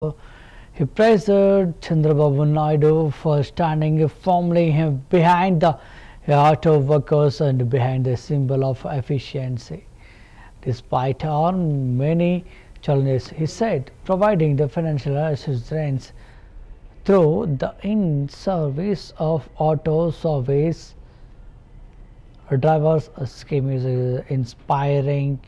He praised Chandrababu Naidu for standing firmly behind the auto workers and behind the symbol of efficiency. Despite our many challenges, he said, providing the financial assistance through the in-service of auto service drivers scheme is inspiring.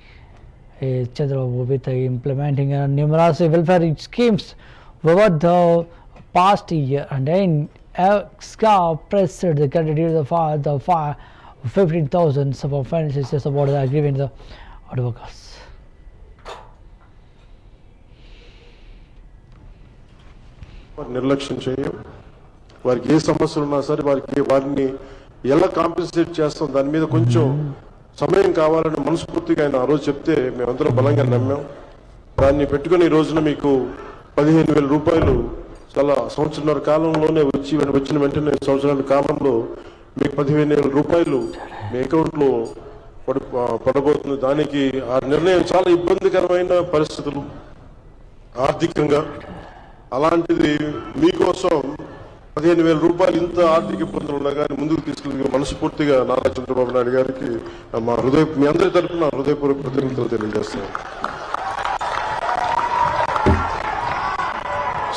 Chandrababu with implementing numerous welfare schemes over the past year, and then Exca pressed the candidate the 15,000 of financial support are given the auto workers. నిర్లక్ష్యం చేయం వారికి ఏ సమస్యలు ఉన్నా సరే వారిని ఎలా compensate చేస్తాం దాని మీద కొంచెం సమయం కావాలని మనస్ఫూర్తిగా ఆయన ఆ రోజు చెప్తే మేమందరం బలంగా నమ్మాం. దాన్ని పెట్టుకుని ఈ రోజున మీకు 15,000 రూపాయలు చాలా సంవత్సరాల కాలంలోనే వచ్చిన వెంటనే సంవత్సరాల కాలంలో మీకు 15,000 రూపాయలు మీ అకౌంట్లో పడబోతుంది. దానికి ఆ నిర్ణయం చాలా ఇబ్బందికరమైన పరిస్థితులు ఆర్థికంగా, అలాంటిది మీకోసం 15,000 రూపాయలు ఇంత ఆర్థిక ఇబ్బందులు ఉన్నా కానీ ముందుకు తీసుకెళ్ళి మనస్ఫూర్తిగా నారా చంద్రబాబు నాయుడు గారికి మీ అందరి తరఫున హృదయపూర్వక కృతజ్ఞతలు తెలియజేస్తాను.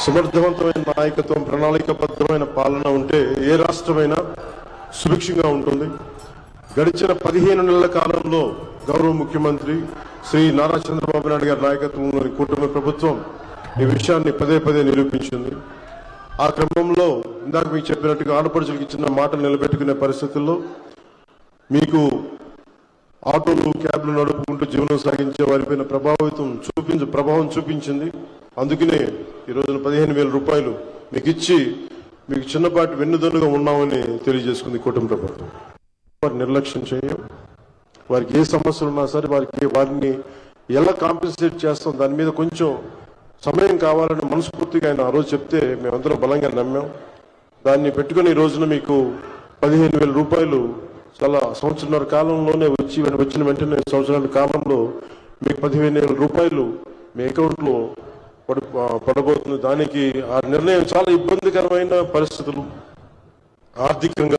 సమర్థవంతమైన నాయకత్వం, ప్రణాళికాబద్ధమైన పాలన ఉంటే ఏ రాష్ట్రమైనా సుభిక్షంగా ఉంటుంది. గడిచిన 15 నెలల కాలంలో గౌరవ ముఖ్యమంత్రి శ్రీ నారా చంద్రబాబు నాయుడు గారి నాయకత్వంలోని కూటమి ప్రభుత్వం ఈ విషయాన్ని పదే పదే నిరూపించింది. ఆ క్రమంలో ఇందాక మీకు చెప్పినట్టుగా ఆడపడుచులకు ఇచ్చిన మాటలు నిలబెట్టుకునే పరిస్థితుల్లో మీకు ఆటోలు, క్యాబ్లు నడుపుకుంటూ జీవనం సాగించే వారిపైన ప్రభావం చూపించింది. అందుకనే ఈ రోజున 15,000 రూపాయలు మీకు ఇచ్చి మీకు చిన్నపాటి వెన్నుదన్నుగా ఉన్నామని తెలియజేసుకుంది కూటమి ప్రభుత్వం. వారి నిర్లక్ష్యం చేయం వారికి ఏ సమస్యలు ఉన్నా సరే వారిని ఎలా కాంపెన్సేట్ చేస్తాం దాని మీద కొంచెం సమయం కావాలని మనస్ఫూర్తిగా ఆయన ఆ రోజు చెప్తే మేమందరం బలంగా నమ్మాం. దాన్ని పెట్టుకుని ఈ రోజున మీకు 15,000 రూపాయలు చాలా సంవత్సరాల కాలంలోనే వచ్చిన వెంటనే సంవత్సరాల కాలంలో మీకు 15,000 రూపాయలు మీ అకౌంట్లో పడబోతుంది. దానికి ఆ నిర్ణయం చాలా ఇబ్బందికరమైన పరిస్థితులు ఆర్థికంగా